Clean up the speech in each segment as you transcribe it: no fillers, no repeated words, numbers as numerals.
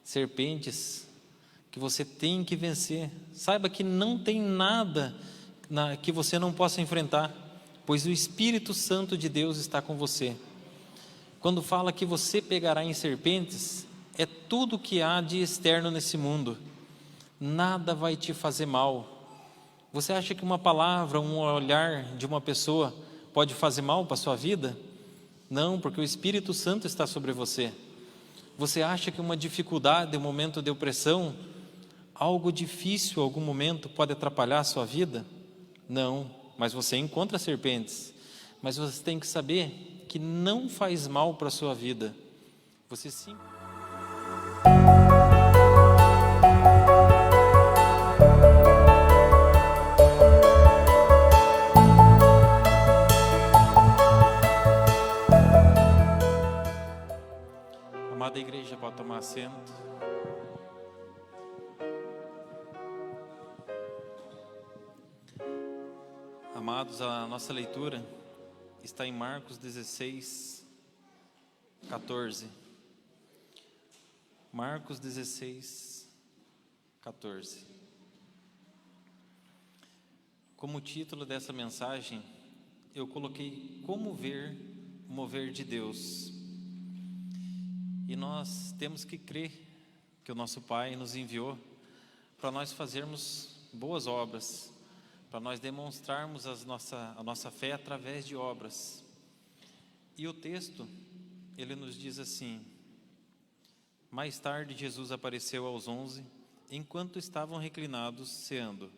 serpentes que você tem que vencer. Saiba que não tem nada que você não possa enfrentar, pois o Espírito Santo de Deus está com você. Quando fala que você pegará em serpentes, é tudo que há de externo nesse mundo. Nada vai te fazer mal. Você acha que uma palavra, um olhar de uma pessoa pode fazer mal para a sua vida? Não, porque o Espírito Santo está sobre você. Você acha que uma dificuldade, um momento de opressão, algo difícil, algum momento pode atrapalhar a sua vida? Não, mas você encontra serpentes. Mas você tem que saber que não faz mal para a sua vida. Você sim. Amada igreja, pode tomar assento. Amados, a nossa leitura está em Marcos 16, 14. Marcos 16, 14. Como título dessa mensagem, eu coloquei Como ver o mover de Deus. E nós temos que crer que o nosso Pai nos enviou para nós fazermos boas obras, para nós demonstrarmos a nossa fé através de obras. E o texto, ele nos diz assim: mais tarde Jesus apareceu aos 11, enquanto estavam reclinados ceando.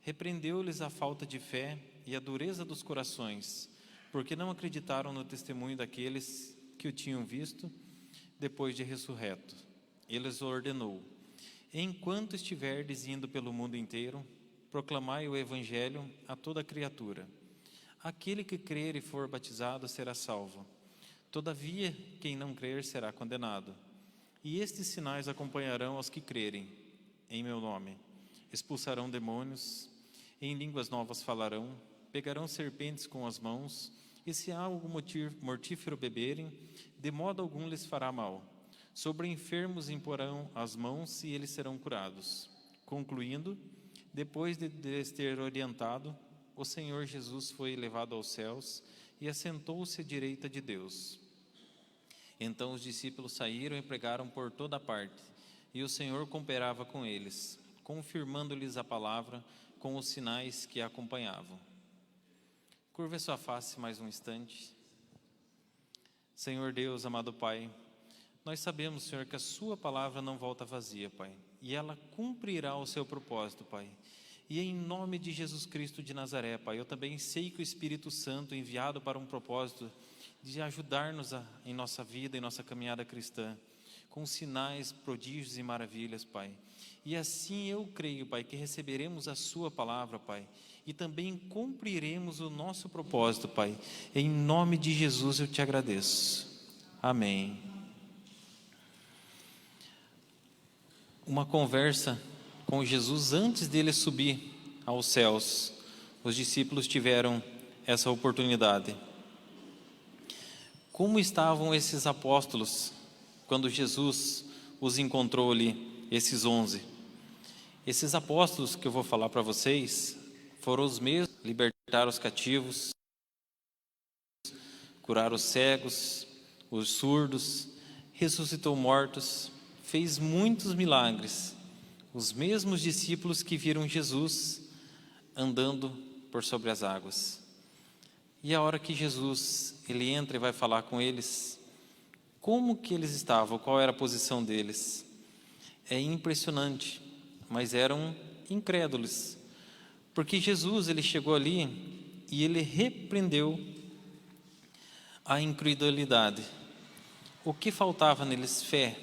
Repreendeu-lhes a falta de fé e a dureza dos corações, porque não acreditaram no testemunho daqueles que o tinham visto depois de ressurreto. Ele lhes ordenou: enquanto estiverdes indo pelo mundo inteiro, proclamai o Evangelho a toda criatura. Aquele que crer e for batizado será salvo. Todavia, quem não crer será condenado. E estes sinais acompanharão aos que crerem. Em meu nome expulsarão demônios, em línguas novas falarão, pegarão serpentes com as mãos, e se há algum mortífero beberem, de modo algum lhes fará mal. Sobre enfermos imporão as mãos e eles serão curados. Concluindo, depois de lhes ter orientado, o Senhor Jesus foi levado aos céus e assentou-se à direita de Deus. Então os discípulos saíram e pregaram por toda parte, e o Senhor cooperava com eles, confirmando-lhes a palavra com os sinais que a acompanhavam. Curva sua face mais um instante. Senhor Deus, amado Pai, nós sabemos, Senhor, que a sua palavra não volta vazia, Pai, e ela cumprirá o seu propósito, Pai. E em nome de Jesus Cristo de Nazaré, Pai, eu também sei que o Espírito Santo, enviado para um propósito de ajudar-nos em nossa vida, em nossa caminhada cristã, com sinais, prodígios e maravilhas, Pai. E assim eu creio, Pai, que receberemos a sua palavra, Pai, e também cumpriremos o nosso propósito, Pai. Em nome de Jesus eu te agradeço. Amém. Uma conversa com Jesus antes dele subir aos céus. Os discípulos tiveram essa oportunidade. Como estavam esses apóstolos quando Jesus os encontrou ali, esses 11? Esses apóstolos que eu vou falar para vocês foram os mesmos que libertaram os cativos, curaram os cegos, os surdos, ressuscitou mortos, fez muitos milagres. Os mesmos discípulos que viram Jesus andando por sobre as águas. E a hora que Jesus, ele entra e vai falar com eles, como que eles estavam, qual era a posição deles? É impressionante, mas eram incrédulos. Porque Jesus, ele chegou ali e ele repreendeu a incredulidade. O que faltava neles? Fé.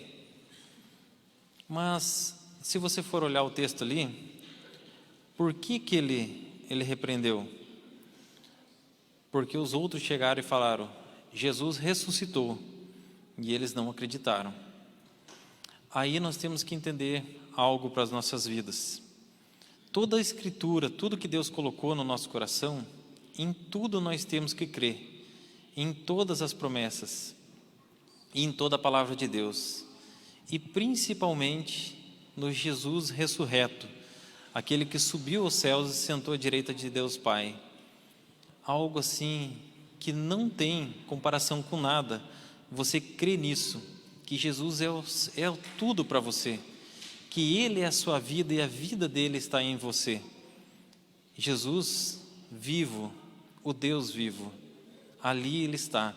Mas se você for olhar o texto ali, por que ele repreendeu? Porque os outros chegaram e falaram: Jesus ressuscitou, e eles não acreditaram. Aí nós temos que entender algo para as nossas vidas. Toda a Escritura, tudo que Deus colocou no nosso coração, em tudo nós temos que crer, em todas as promessas, e em toda a palavra de Deus. e principalmente no Jesus ressurreto, aquele que subiu aos céus e sentou à direita de Deus Pai. Algo assim que não tem comparação com nada. Você crê nisso, que Jesus é tudo para você, que Ele é a sua vida e a vida dele está em você. Jesus vivo, o Deus vivo, ali Ele está.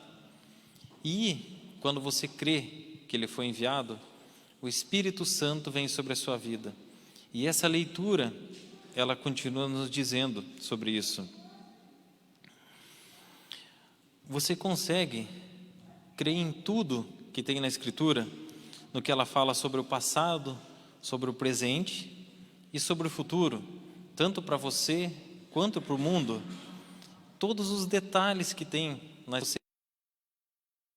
E quando você crê que Ele foi enviado, o Espírito Santo vem sobre a sua vida. E essa leitura, ela continua nos dizendo sobre isso. Você consegue crer em tudo que tem na Escritura, no que ela fala sobre o passado, sobre o presente e sobre o futuro, tanto para você quanto para o mundo? Todos os detalhes que tem na você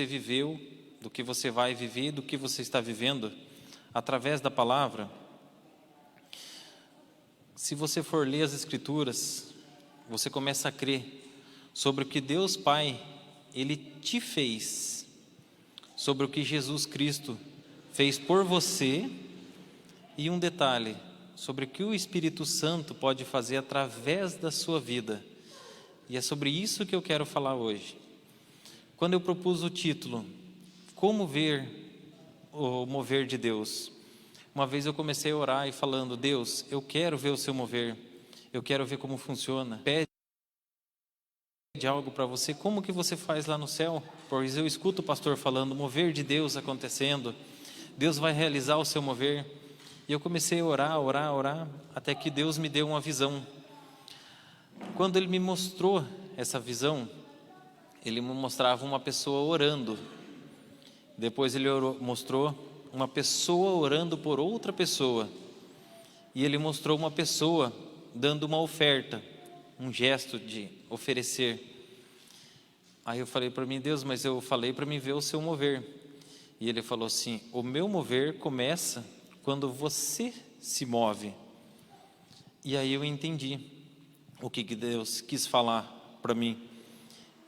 viveu, do que você vai viver, do que você está vivendo, através da palavra. Se você for ler as Escrituras, você começa a crer sobre o que Deus Pai, Ele te fez, sobre o que Jesus Cristo fez por você, e um detalhe, sobre o que o Espírito Santo pode fazer através da sua vida. E é sobre isso que eu quero falar hoje. Quando eu propus o título, Como Ver o Mover de Deus? Uma vez eu comecei a orar e falando: Deus, eu quero ver o seu mover, eu quero ver como funciona. Pede algo para você, como que você faz lá no céu? Pois eu escuto o pastor falando, mover de Deus acontecendo, Deus vai realizar o seu mover. E eu comecei a orar, até que Deus me deu uma visão. Quando Ele me mostrou essa visão, Ele me mostrava uma pessoa orando. Depois Ele mostrou uma pessoa orando por outra pessoa. E Ele mostrou uma pessoa dando uma oferta, um gesto de oferecer. Aí eu falei para mim, Deus, mas eu falei para mim ver o seu mover. E Ele falou assim, o meu mover começa quando você se move. E aí eu entendi o que Deus quis falar para mim.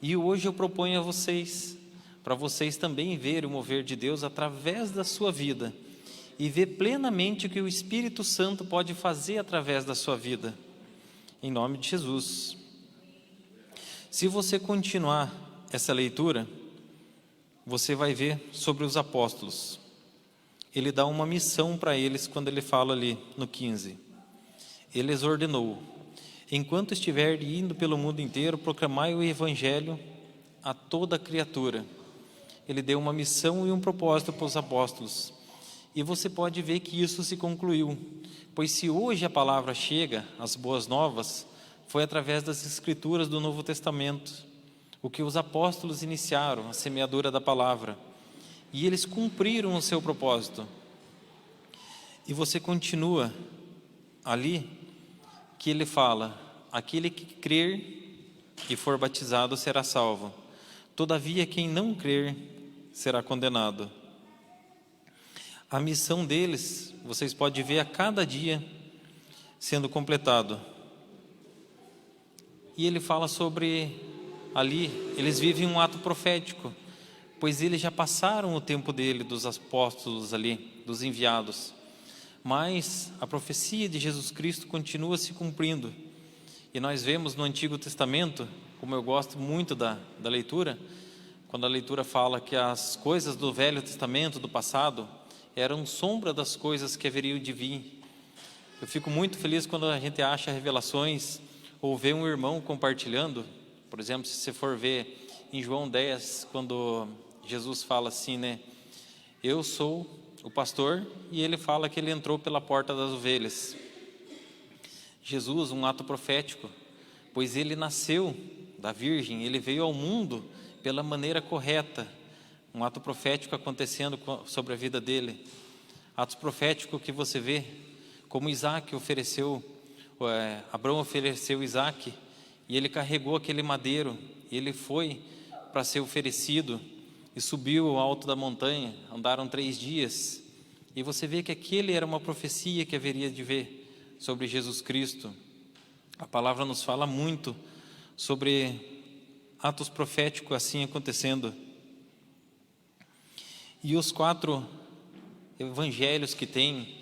E hoje eu proponho a vocês, para vocês também verem o mover de Deus através da sua vida e ver plenamente o que o Espírito Santo pode fazer através da sua vida, em nome de Jesus. Se você continuar essa leitura, você vai ver sobre os apóstolos. Ele dá uma missão para eles quando ele fala ali no 15. Ele lhes ordenou: enquanto estiver indo pelo mundo inteiro, proclamai o evangelho a toda criatura. Ele deu uma missão e um propósito para os apóstolos. E você pode ver que isso se concluiu. Pois se hoje a palavra chega, as boas novas, foi através das escrituras do Novo Testamento, o que os apóstolos iniciaram, a semeadura da palavra. E eles cumpriram o seu propósito. E você continua ali, que ele fala, aquele que crer e for batizado será salvo. Todavia quem não crer será condenado. A missão deles, vocês podem ver a cada dia sendo completado. E ele fala sobre, ali, eles vivem um ato profético, pois eles já passaram o tempo dele, dos apóstolos ali, dos enviados. Mas a profecia de Jesus Cristo continua se cumprindo. E nós vemos no Antigo Testamento, como eu gosto muito da leitura, quando a leitura fala que as coisas do Velho Testamento, do passado, eram sombra das coisas que haveriam de vir. Eu fico muito feliz quando a gente acha revelações ou vê um irmão compartilhando. Por exemplo, se você for ver em João 10, quando Jesus fala assim, né? Eu sou o pastor, e ele fala que ele entrou pela porta das ovelhas. Jesus, um ato profético, pois ele nasceu da Virgem, ele veio ao mundo pela maneira correta, um ato profético acontecendo sobre a vida dele. Atos proféticos que você vê, como Isaac ofereceu, Abraão ofereceu Isaac, e ele carregou aquele madeiro, e ele foi para ser oferecido, e subiu ao alto da montanha, andaram 3 dias, e você vê que aquele era uma profecia que haveria de ver sobre Jesus Cristo. A palavra nos fala muito sobre atos proféticos assim acontecendo. E os 4 evangelhos que tem,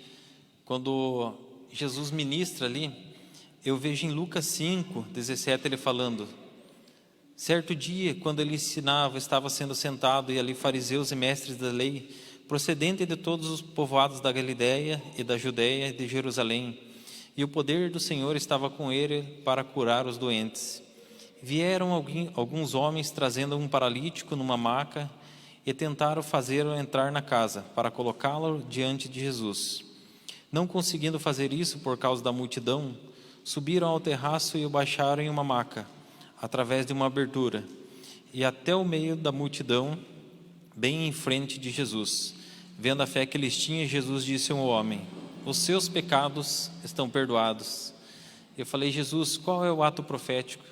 quando Jesus ministra ali, eu vejo em Lucas 5:17 ele falando: certo dia, quando ele ensinava, estava sendo sentado, e ali fariseus e mestres da lei, procedentes de todos os povoados da Galiléia e da Judéia e de Jerusalém, e o poder do Senhor estava com ele para curar os doentes. Vieram alguns homens trazendo um paralítico numa maca e tentaram fazê-lo entrar na casa para colocá-lo diante de Jesus. Não conseguindo fazer isso por causa da multidão, subiram ao terraço e o baixaram em uma maca, através de uma abertura, e até o meio da multidão, bem em frente de Jesus. Vendo a fé que eles tinham, Jesus disse ao homem: os seus pecados estão perdoados. Eu falei: Jesus, qual é o ato profético?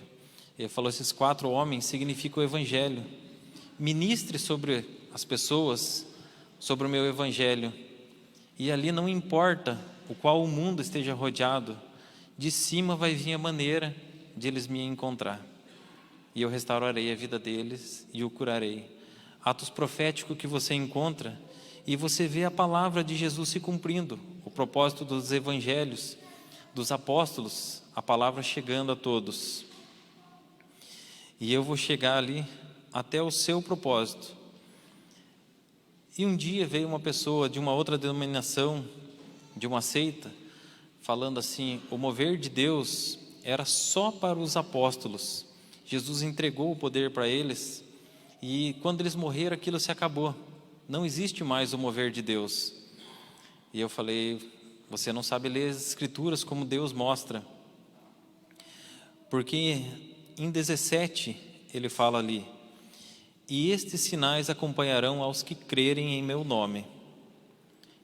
Ele falou: esses 4 homens significam o evangelho. Ministre sobre as pessoas, sobre o meu evangelho. E ali não importa o qual o mundo esteja rodeado, de cima vai vir a maneira de eles me encontrar. E eu restaurarei a vida deles e o curarei. Atos proféticos que você encontra, e você vê a palavra de Jesus se cumprindo, o propósito dos evangelhos, dos apóstolos, a palavra chegando a todos. E eu vou chegar ali até o seu propósito. E um dia veio uma pessoa de uma outra denominação, de uma seita, falando assim: o mover de Deus era só para os apóstolos. Jesus entregou o poder para eles, e quando eles morreram, aquilo se acabou. Não existe mais o mover de Deus. E eu falei: você não sabe ler as escrituras como Deus mostra. Porque em 17 ele fala ali: e estes sinais acompanharão aos que crerem em meu nome.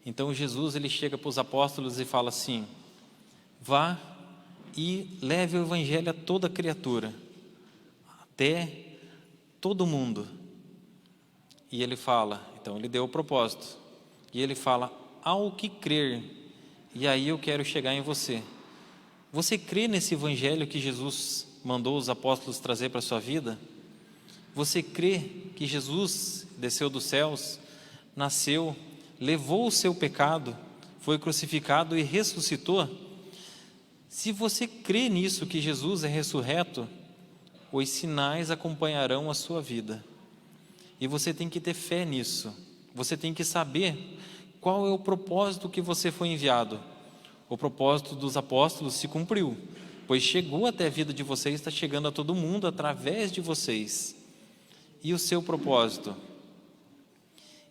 Então Jesus, ele chega para os apóstolos e fala assim: vá e leve o evangelho a toda criatura, até todo mundo. E ele fala, então ele deu o propósito, e ele fala: ao que crer. E aí eu quero chegar em você. Você crê nesse evangelho que Jesus mandou os apóstolos trazer para a sua vida? Você crê que Jesus desceu dos céus, nasceu, levou o seu pecado, foi crucificado e ressuscitou? Se você crê nisso, que Jesus é ressurreto, os sinais acompanharão a sua vida. E você tem que ter fé nisso. Você tem que saber qual é o propósito que você foi enviado. O propósito dos apóstolos se cumpriu, pois chegou até a vida de vocês, está chegando a todo mundo através de vocês. E o seu propósito?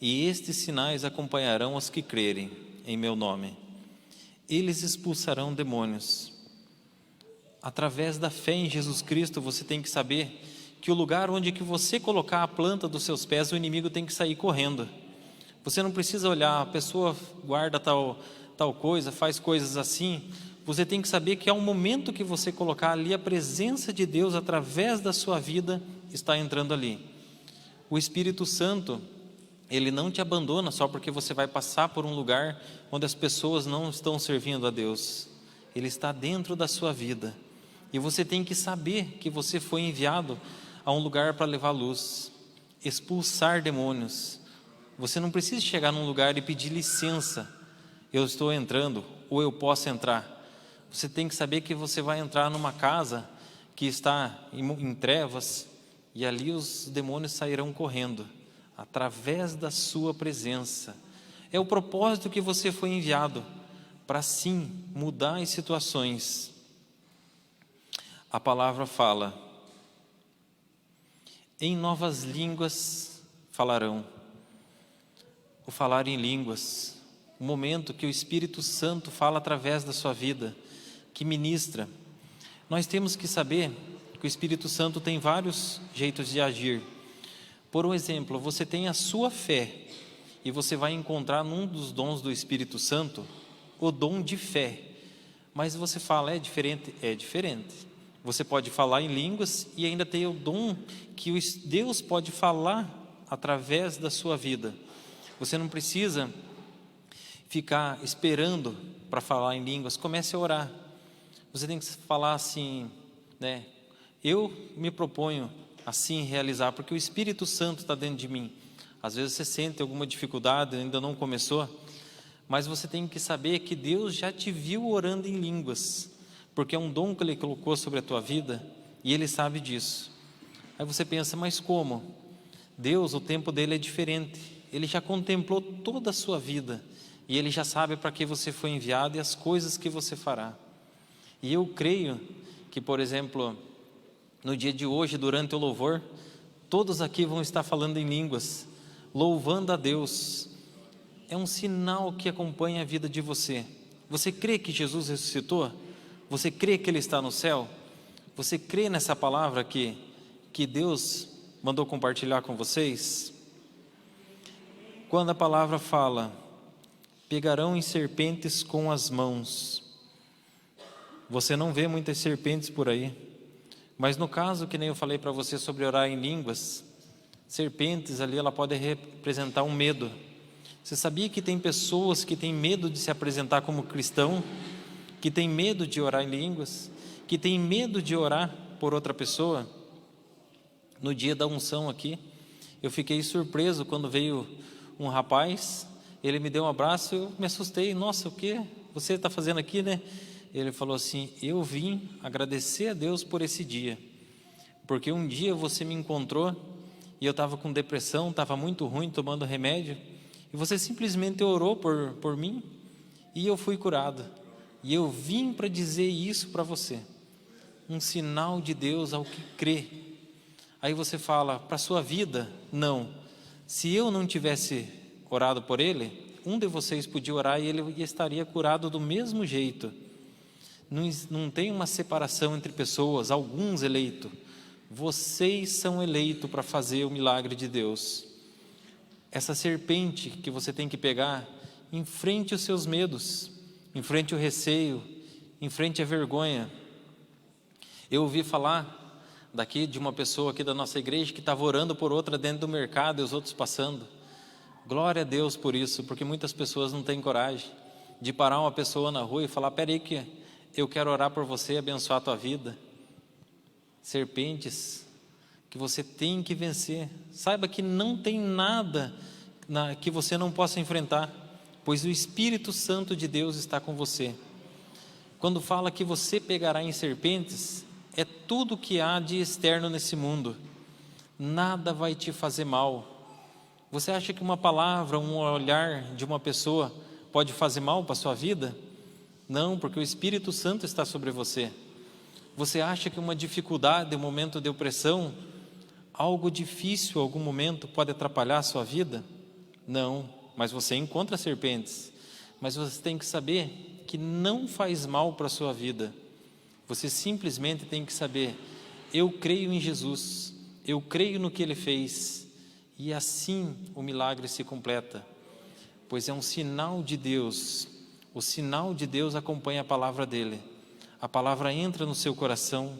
E estes sinais acompanharão os que crerem em meu nome. Eles expulsarão demônios. Através da fé em Jesus Cristo, você tem que saber que o lugar onde que você colocar a planta dos seus pés, o inimigo tem que sair correndo. Você não precisa olhar, a pessoa guarda tal coisa, faz coisas assim. Você tem que saber que ao momento que você colocar ali, a presença de Deus através da sua vida está entrando ali. O Espírito Santo, ele não te abandona só porque você vai passar por um lugar onde as pessoas não estão servindo a Deus. Ele está dentro da sua vida. E você tem que saber que você foi enviado a um lugar para levar luz, expulsar demônios. Você não precisa chegar num lugar e pedir licença: eu estou entrando, ou eu posso entrar. Você tem que saber que você vai entrar numa casa que está em trevas, e ali os demônios sairão correndo, através da sua presença. É o propósito que você foi enviado, para sim mudar as situações. A palavra fala: em novas línguas falarão. O falar em línguas, o momento que o Espírito Santo fala através da sua vida, que ministra. Nós temos que saber que o Espírito Santo tem vários jeitos de agir. Por um exemplo, você tem a sua fé, e você vai encontrar num dos dons do Espírito Santo o dom de fé. Mas você fala: é diferente? É diferente. Você pode falar em línguas e ainda ter o dom que Deus pode falar através da sua vida. Você não precisa ficar esperando para falar em línguas. Comece a orar. Você tem que falar assim, né? Eu me proponho assim realizar, porque o Espírito Santo está dentro de mim. Às vezes você sente alguma dificuldade, ainda não começou. mas você tem que saber que Deus já te viu orando em línguas, porque é um dom que Ele colocou sobre a tua vida, e Ele sabe disso. Aí você pensa, mas como? Deus, o tempo dele é diferente, Ele já contemplou toda a sua vida, e Ele já sabe para que você foi enviado e as coisas que você fará. E eu creio que, por exemplo, no dia de hoje, durante o louvor, todos aqui vão estar falando em línguas, louvando a Deus. É um sinal que acompanha a vida de você. Você crê que Jesus ressuscitou? Você crê que Ele está no céu? Você crê nessa palavra que Deus mandou compartilhar com vocês? Quando a palavra fala, pegarão em serpentes com as mãos. Você não vê muitas serpentes por aí, mas no caso que nem eu falei para você sobre orar em línguas, serpentes ali, ela pode representar um medo. Você sabia que tem pessoas que têm medo de se apresentar como cristão, que tem medo de orar em línguas, que tem medo de orar por outra pessoa? No dia da unção aqui, eu fiquei surpreso quando veio um rapaz, ele me deu um abraço, eu me assustei, nossa, o que você está fazendo aqui, né? Ele falou assim, eu vim agradecer a Deus por esse dia, porque um dia você me encontrou, e eu estava com depressão, estava muito ruim, tomando remédio, e você simplesmente orou por mim, e eu fui curado, e eu vim para dizer isso para você, um sinal de Deus ao que crê. Aí você fala, para a sua vida, não, se eu não tivesse orado por ele, um de vocês podia orar e ele estaria curado do mesmo jeito. Não tem uma separação entre pessoas, alguns eleitos, vocês são eleitos para fazer o milagre de Deus. Essa serpente que você tem que pegar, enfrente os seus medos, enfrente o receio, enfrente a vergonha. Eu ouvi falar daqui de uma pessoa aqui da nossa igreja que estava orando por outra dentro do mercado e os outros passando. Glória a Deus por isso, porque muitas pessoas não têm coragem de parar uma pessoa na rua e falar, peraí que eu quero orar por você e abençoar a tua vida. Serpentes que você tem que vencer. Saiba que não tem nada que você não possa enfrentar, pois o Espírito Santo de Deus está com você. Quando fala que você pegará em serpentes, é tudo que há de externo nesse mundo. Nada vai te fazer mal. Você acha que uma palavra, um olhar de uma pessoa pode fazer mal para a sua vida? Não, porque o Espírito Santo está sobre você. Você acha que uma dificuldade, um momento de opressão, algo difícil, algum momento pode atrapalhar a sua vida? Não, mas você encontra serpentes. Mas você tem que saber que não faz mal para a sua vida. Você simplesmente tem que saber, eu creio em Jesus, eu creio no que Ele fez, e assim o milagre se completa, pois é um sinal de Deus. O sinal de Deus acompanha a palavra dEle. A palavra entra no seu coração,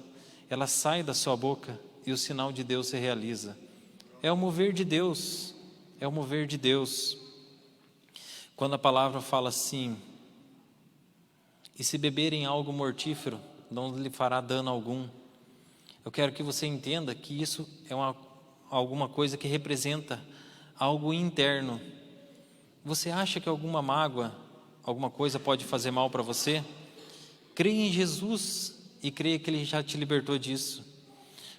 ela sai da sua boca e o sinal de Deus se realiza. É o mover de Deus, é o mover de Deus. Quando a palavra fala assim, e se beberem algo mortífero, não lhe fará dano algum. Eu quero que você entenda que isso é alguma coisa que representa algo interno. Você acha que alguma mágoa, alguma coisa pode fazer mal para você? Creia em Jesus e creia que Ele já te libertou disso.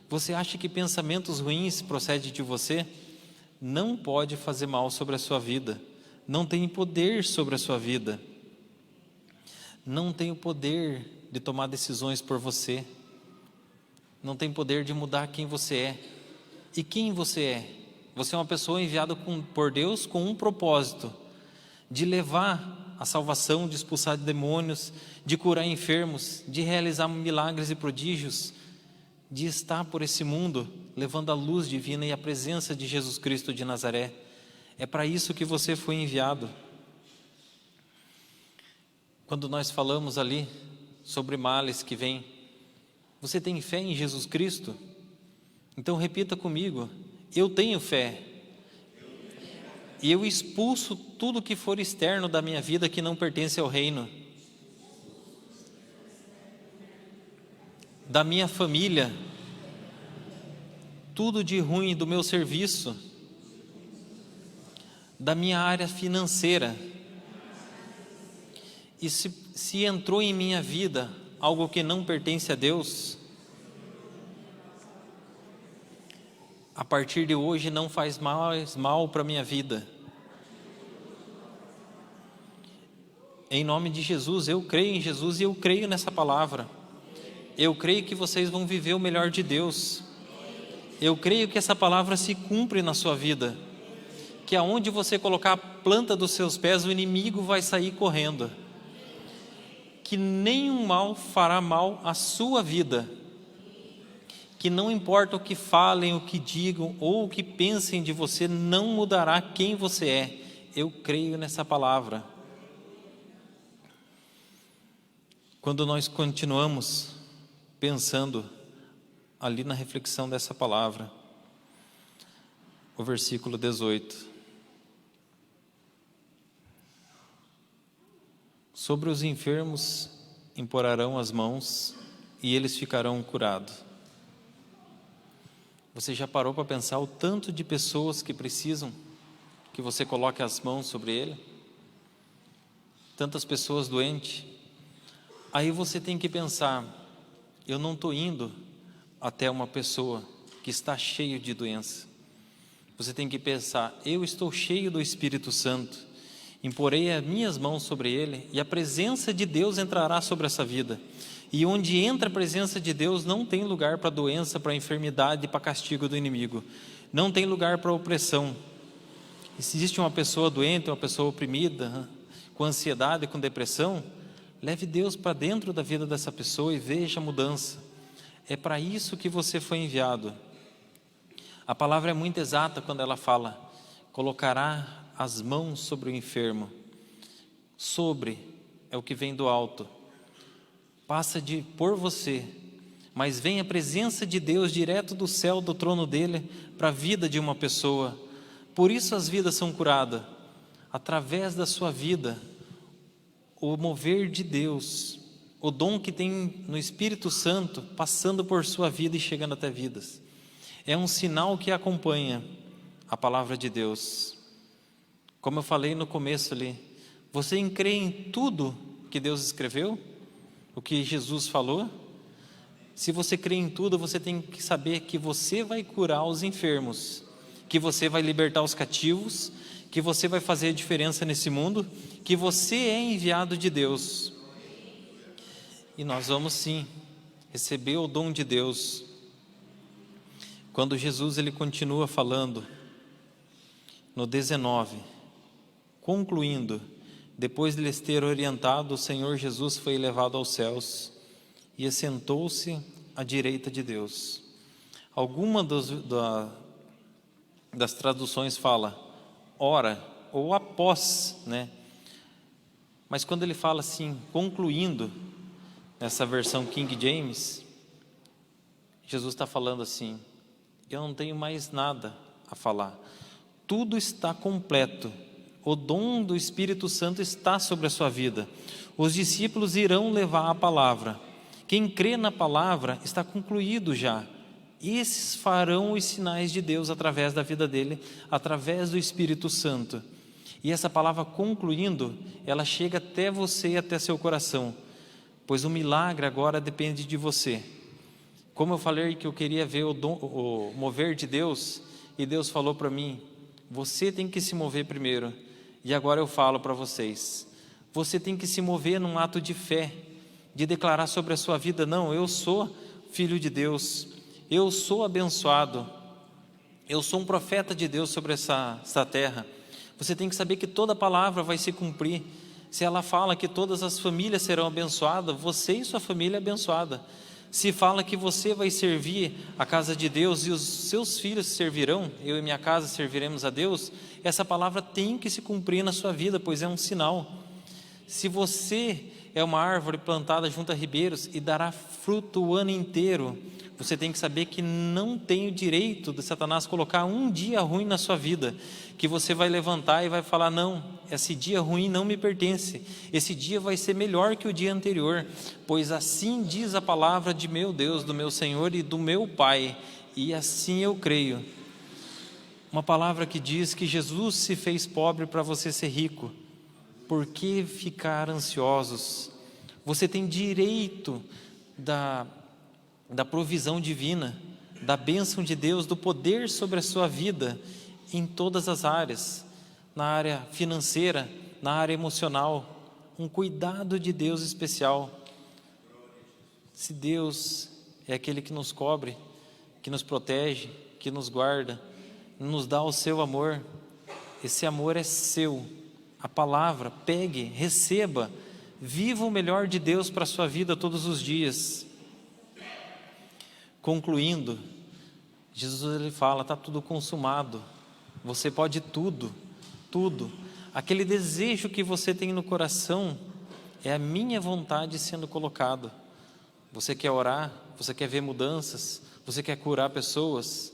Você acha que pensamentos ruins procedem de você? Não pode fazer mal sobre a sua vida. Não tem poder sobre a sua vida. Não tem o poder de tomar decisões por você. Não tem poder de mudar quem você é. E quem você é? Você é uma pessoa enviada por Deus com um propósito, de levar a salvação, de expulsar demônios, de curar enfermos, de realizar milagres e prodígios, de estar por esse mundo, levando a luz divina e a presença de Jesus Cristo de Nazaré. É para isso que você foi enviado. Quando nós falamos ali sobre males que vêm, você tem fé em Jesus Cristo? Então repita comigo, eu tenho fé, e eu expulso tudo que for externo da minha vida que não pertence ao reino, da minha família, tudo de ruim do meu serviço, da minha área financeira, E se entrou em minha vida algo que não pertence a Deus, a partir de hoje não faz mais mal para a minha vida. Em nome de Jesus, eu creio em Jesus e eu creio nessa palavra. Eu creio que vocês vão viver o melhor de Deus. Eu creio que essa palavra se cumpre na sua vida. Que aonde você colocar a planta dos seus pés, o inimigo vai sair correndo. Que nenhum mal fará mal à sua vida. Que não importa o que falem, o que digam ou o que pensem de você, não mudará quem você é. Eu creio nessa palavra. Quando nós continuamos pensando ali na reflexão dessa palavra, o versículo 18. Sobre os enfermos imporarão as mãos e eles ficarão curados. Você já parou para pensar o tanto de pessoas que precisam que você coloque as mãos sobre ele? Tantas pessoas doentes. Aí você tem que pensar, eu não estou indo até uma pessoa que está cheia de doença. Você tem que pensar, eu estou cheio do Espírito Santo, imporei as minhas mãos sobre ele e a presença de Deus entrará sobre essa vida. E onde entra a presença de Deus não tem lugar para doença, para enfermidade, para castigo do inimigo. Não tem lugar para opressão. E se existe uma pessoa doente, uma pessoa oprimida, com ansiedade, com depressão, leve Deus para dentro da vida dessa pessoa e veja a mudança. É para isso que você foi enviado. A palavra é muito exata quando ela fala, colocará as mãos sobre o enfermo. Sobre é o que vem do alto. Passa de por você, mas vem a presença de Deus direto do céu, do trono dele, para a vida de uma pessoa. Por isso as vidas são curadas. Através da sua vida, o mover de Deus, o dom que tem no Espírito Santo, passando por sua vida e chegando até vidas. É um sinal que acompanha a palavra de Deus. Como eu falei no começo ali, você crê em tudo que Deus escreveu? O que Jesus falou? Se você crê em tudo, você tem que saber que você vai curar os enfermos, que você vai libertar os cativos, que você vai fazer a diferença nesse mundo, que você é enviado de Deus. E nós vamos sim receber o dom de Deus. Quando Jesus ele continua falando no 19, concluindo, depois de lhes ter orientado, o Senhor Jesus foi levado aos céus e assentou-se à direita de Deus. Alguma das traduções fala ora ou após, né? Mas quando ele fala assim, concluindo, nessa versão King James, Jesus está falando assim, eu não tenho mais nada a falar, tudo está completo, o dom do Espírito Santo está sobre a sua vida, os discípulos irão levar a palavra, quem crê na palavra está concluído já, esses farão os sinais de Deus através da vida dele, através do Espírito Santo. E essa palavra concluindo, ela chega até você e até seu coração, pois o milagre agora depende de você. Como eu falei que eu queria ver o mover de Deus, e Deus falou para mim, você tem que se mover primeiro. E agora eu falo para vocês, você tem que se mover num ato de fé, de declarar sobre a sua vida, não, eu sou filho de Deus, eu sou abençoado, eu sou um profeta de Deus sobre essa terra. Você tem que saber que toda palavra vai se cumprir. Se ela fala que todas as famílias serão abençoadas, você e sua família é abençoada. Se fala que você vai servir a casa de Deus e os seus filhos servirão, eu e minha casa serviremos a Deus, essa palavra tem que se cumprir na sua vida, pois é um sinal. Se você é uma árvore plantada junto a ribeiros e dará fruto o ano inteiro, você tem que saber que não tem o direito de Satanás colocar um dia ruim na sua vida, que você vai levantar e vai falar, não, esse dia ruim não me pertence, esse dia vai ser melhor que o dia anterior, pois assim diz a palavra de meu Deus, do meu Senhor e do meu Pai, e assim eu creio. Uma palavra que diz que Jesus se fez pobre para você ser rico, por que ficar ansiosos? Você tem direito da provisão divina, da bênção de Deus, do poder sobre a sua vida em todas as áreas, na área financeira, na área emocional, um cuidado de Deus especial. Se Deus é aquele que nos cobre, que nos protege, que nos guarda, nos dá o seu amor, esse amor é seu. A palavra, pegue, receba, viva o melhor de Deus para a sua vida todos os dias. Concluindo, Jesus ele fala, está tudo consumado, você pode tudo, tudo. Aquele desejo que você tem no coração é a minha vontade sendo colocado. Você quer orar, você quer ver mudanças, você quer curar pessoas,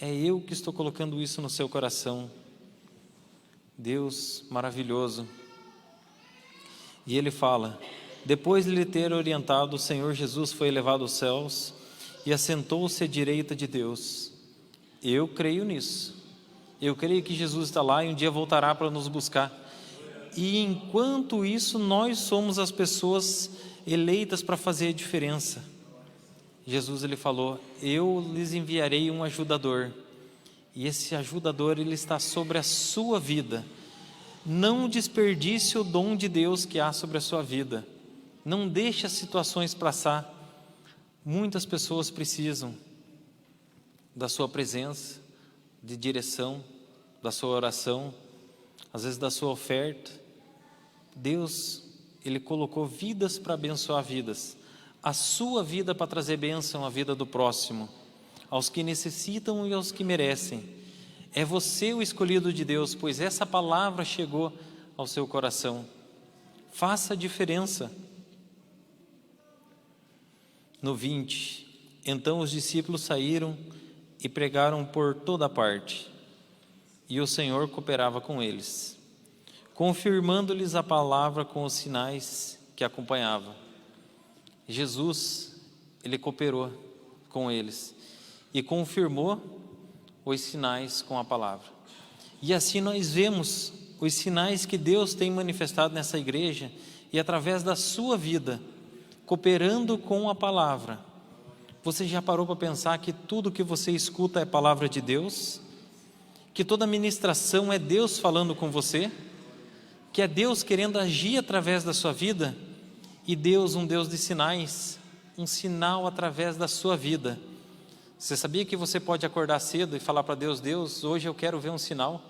é eu que estou colocando isso no seu coração. Deus maravilhoso. E ele fala, depois de lhe ter orientado, o Senhor Jesus foi elevado aos céus e assentou-se à direita de Deus. Eu creio nisso. Eu creio que Jesus está lá e um dia voltará para nos buscar. E enquanto isso, nós somos as pessoas eleitas para fazer a diferença. Jesus ele falou, eu lhes enviarei um ajudador. E esse ajudador ele está sobre a sua vida. Não desperdice o dom de Deus que há sobre a sua vida. Não deixe as situações passar. Muitas pessoas precisam da sua presença, de direção, da sua oração, às vezes da sua oferta. Deus, ele colocou vidas para abençoar vidas, a sua vida para trazer bênção à vida do próximo, aos que necessitam e aos que merecem. É você o escolhido de Deus, pois essa palavra chegou ao seu coração. Faça a diferença. No 20, então os discípulos saíram e pregaram por toda parte, e o Senhor cooperava com eles, confirmando-lhes a palavra com os sinais que acompanhavam. Jesus, ele cooperou com eles e confirmou os sinais com a palavra. E assim nós vemos os sinais que Deus tem manifestado nessa igreja e através da sua vida, cooperando com a palavra. Você já parou para pensar que tudo que você escuta é palavra de Deus? Que toda ministração é Deus falando com você? Que é Deus querendo agir através da sua vida? E Deus, um Deus de sinais, um sinal através da sua vida. Você sabia que você pode acordar cedo e falar para Deus, Deus, hoje eu quero ver um sinal?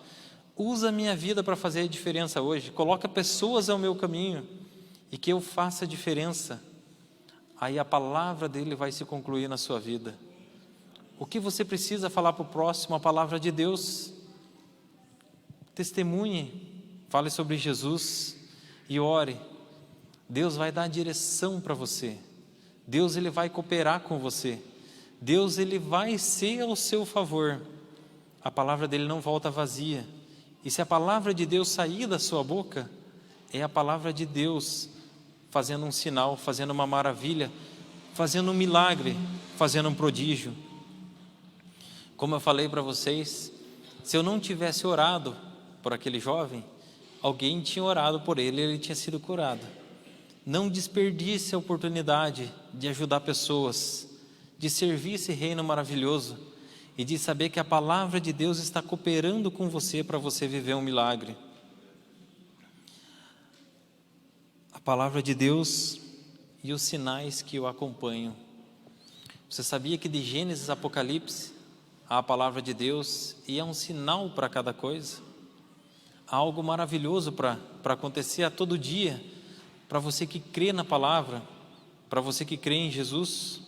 Usa a minha vida para fazer a diferença hoje. Coloca pessoas ao meu caminho e que eu faça a diferença. Aí a palavra dele vai se concluir na sua vida. O que você precisa falar para o próximo? A palavra de Deus. Testemunhe, fale sobre Jesus e ore. Deus vai dar direção para você. Deus ele vai cooperar com você. Deus ele vai ser ao seu favor. A palavra dele não volta vazia. E se a palavra de Deus sair da sua boca, é a palavra de Deus fazendo um sinal, fazendo uma maravilha, fazendo um milagre, fazendo um prodígio. Como eu falei para vocês, se eu não tivesse orado por aquele jovem, alguém tinha orado por ele e ele tinha sido curado. Não desperdice a oportunidade de ajudar pessoas, de servir esse reino maravilhoso e de saber que a palavra de Deus está cooperando com você para você viver um milagre. A palavra de Deus e os sinais que o acompanham. Você sabia que de Gênesis a Apocalipse há a palavra de Deus e é um sinal para cada coisa? Há algo maravilhoso para acontecer a todo dia, para você que crê na palavra, para você que crê em Jesus.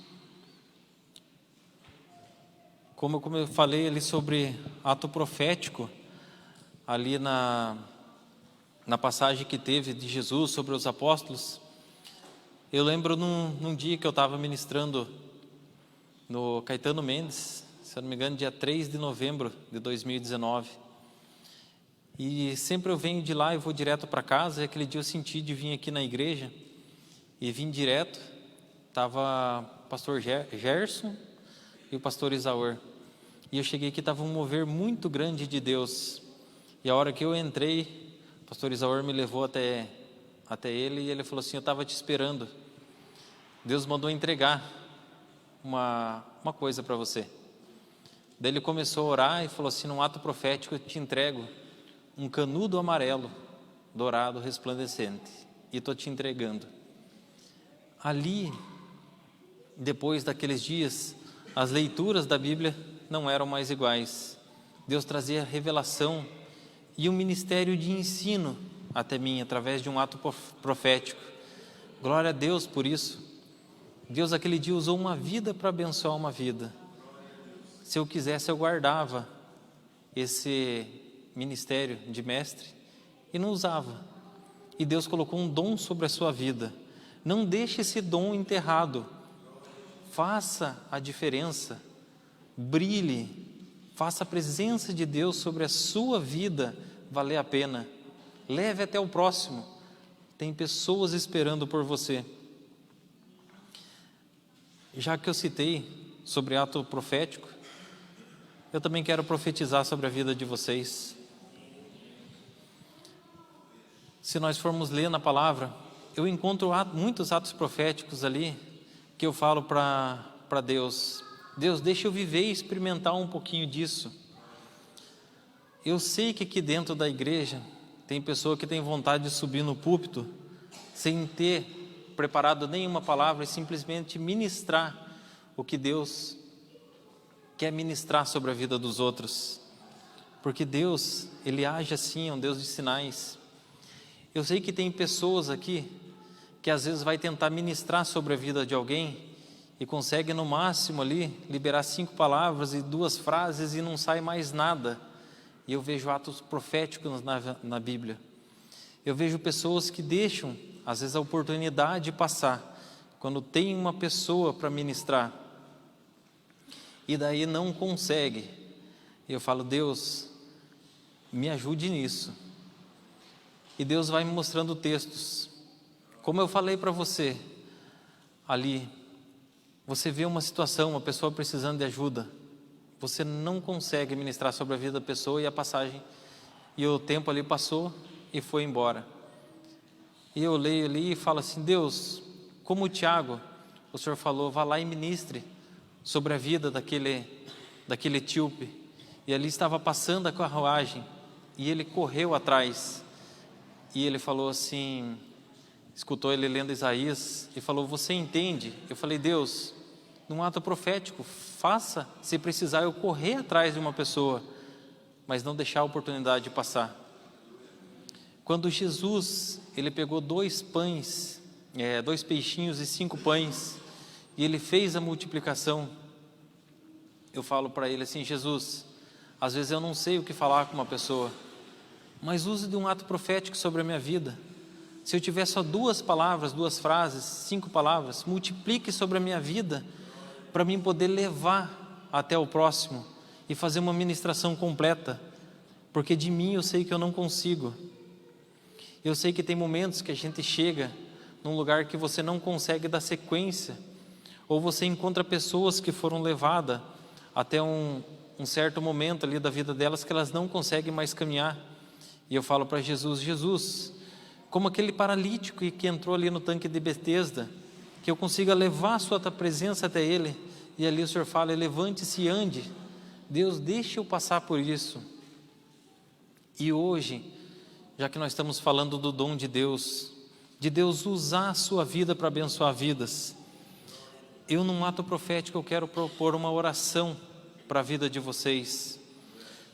Como eu falei ali sobre ato profético, ali na passagem que teve de Jesus sobre os apóstolos, eu lembro num dia que eu estava ministrando no Caetano Mendes, se eu não me engano, dia 3 de novembro de 2019. E sempre eu venho de lá e vou direto para casa, e aquele dia eu senti de vir aqui na igreja, e vim direto, estava o pastor Gerson e o pastor Isaur. E eu cheguei aqui, estava um mover muito grande de Deus. E a hora que eu entrei, o pastor Isaur me levou até ele e ele falou assim: eu estava te esperando. Deus mandou entregar uma coisa para você. Daí ele começou a orar e falou assim: num ato profético eu te entrego um canudo amarelo, dourado, resplandecente, e estou te entregando. Ali, depois daqueles dias, as leituras da Bíblia não eram mais iguais. Deus trazia revelação e um ministério de ensino até mim, através de um ato profético. Glória a Deus por isso. Deus aquele dia usou uma vida para abençoar uma vida. Se eu quisesse, eu guardava esse ministério de mestre e não usava. E Deus colocou um dom sobre a sua vida. Não deixe esse dom enterrado. Faça a diferença. Brilhe. Faça a presença de Deus sobre a sua vida valer a pena. Leve até o próximo. Tem pessoas esperando por você. Já que eu citei sobre ato profético, eu também quero profetizar sobre a vida de vocês. Se nós formos ler na palavra, eu encontro muitos atos proféticos ali, que eu falo para Deus: Deus, deixa eu viver e experimentar um pouquinho disso. Eu sei que aqui dentro da igreja, tem pessoa que tem vontade de subir no púlpito, sem ter preparado nenhuma palavra, e simplesmente ministrar o que Deus quer ministrar sobre a vida dos outros. Porque Deus, Ele age assim, é um Deus de sinais. Eu sei que tem pessoas aqui que às vezes vai tentar ministrar sobre a vida de alguém e consegue no máximo ali liberar 5 palavras e 2 frases e não sai mais nada. E eu vejo atos proféticos na Bíblia. Eu vejo pessoas que deixam às vezes a oportunidade passar, quando tem uma pessoa para ministrar, e daí não consegue. E eu falo: Deus, me ajude nisso. E Deus vai me mostrando textos. Como eu falei para você, ali, você vê uma situação, uma pessoa precisando de ajuda, você não consegue ministrar sobre a vida da pessoa, e a passagem, e o tempo ali passou e foi embora. E eu leio ali e falo assim: Deus, como o Tiago, o Senhor falou, vá lá e ministre sobre a vida daquele etíope. E ali estava passando a carruagem, e ele correu atrás, e ele falou assim, escutou ele lendo Isaías, e falou: você entende? Eu falei: Deus, num ato profético, faça, se precisar eu correr atrás de uma pessoa, mas não deixar a oportunidade de passar. Quando Jesus, ele pegou 2 pães, 2 peixinhos e 5 pães, e ele fez a multiplicação, eu falo para ele assim: Jesus, às vezes eu não sei o que falar com uma pessoa, mas use de um ato profético sobre a minha vida. Se eu tiver só 2 palavras, 2 frases, 5 palavras, multiplique sobre a minha vida, para mim poder levar até o próximo e fazer uma ministração completa, porque de mim eu sei que eu não consigo. Eu sei que tem momentos que a gente chega num lugar que você não consegue dar sequência, ou você encontra pessoas que foram levadas até um certo momento ali da vida delas, que elas não conseguem mais caminhar. E eu falo para Jesus: Jesus, como aquele paralítico que entrou ali no tanque de Betesda, que eu consiga levar a sua presença até ele, e ali o Senhor fala: levante-se e ande. Deus, deixe eu passar por isso. E hoje, já que nós estamos falando do dom de Deus usar a sua vida para abençoar vidas, eu, num ato profético, eu quero propor uma oração para a vida de vocês.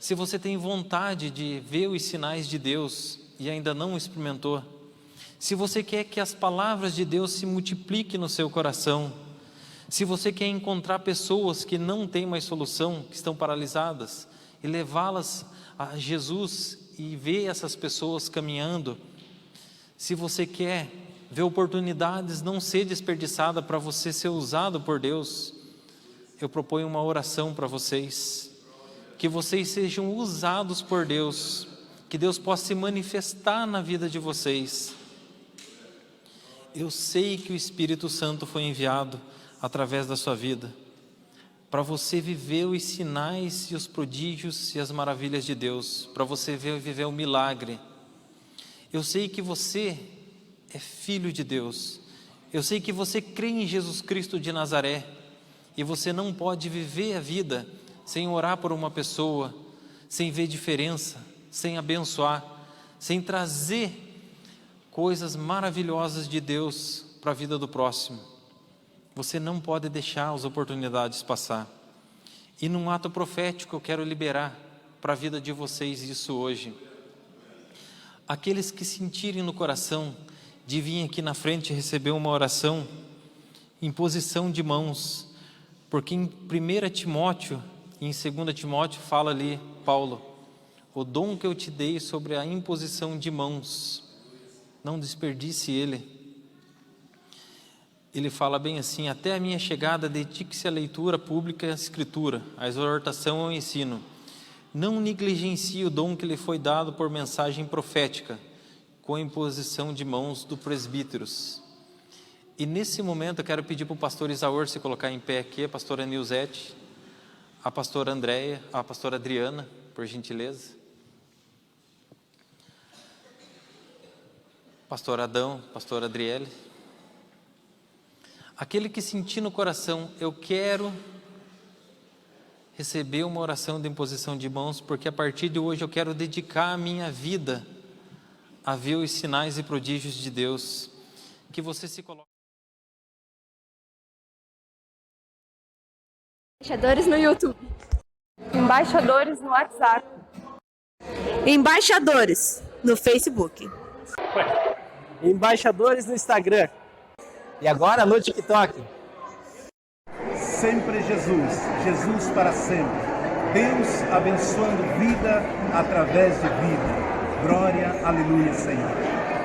Se você tem vontade de ver os sinais de Deus e ainda não experimentou, se você quer que as palavras de Deus se multipliquem no seu coração, se você quer encontrar pessoas que não têm mais solução, que estão paralisadas, e levá-las a Jesus e ver essas pessoas caminhando, se você quer ver oportunidades não ser desperdiçada para você ser usado por Deus, eu proponho uma oração para vocês, que vocês sejam usados por Deus, que Deus possa se manifestar na vida de vocês. Eu sei que o Espírito Santo foi enviado através da sua vida, para você viver os sinais e os prodígios e as maravilhas de Deus, para você viver o milagre. Eu sei que você é filho de Deus. Eu sei que você crê em Jesus Cristo de Nazaré. E você não pode viver a vida sem orar por uma pessoa, sem ver diferença, sem abençoar, sem trazer coisas maravilhosas de Deus para a vida do próximo. Você não pode deixar as oportunidades passar. E num ato profético eu quero liberar para a vida de vocês isso hoje. Aqueles que sentirem no coração de vir aqui na frente receber uma oração, imposição de mãos, porque em 1 Timóteo e em 2 Timóteo fala ali, Paulo, o dom que eu te dei sobre a imposição de mãos, não desperdice ele. Ele fala bem assim: até a minha chegada dedique-se à leitura pública e à escritura, à exortação e ao ensino. Não negligencie o dom que lhe foi dado por mensagem profética, com a imposição de mãos dos presbíteros. E nesse momento eu quero pedir para o pastor Isaur se colocar em pé aqui, a pastora Nilzete, a pastora Andréia, a pastora Adriana, por gentileza. Pastor Adão, pastora Adriele. Aquele que sentir no coração, eu quero receber uma oração de imposição de mãos, porque a partir de hoje eu quero dedicar a minha vida a ver os sinais e prodígios de Deus. Que você se coloque. Embaixadores no YouTube. Embaixadores no WhatsApp. Embaixadores no Facebook. Embaixadores no Instagram. E agora no TikTok. Sempre Jesus, Jesus para sempre. Deus abençoando vida através de vida. Glória, aleluia, Senhor.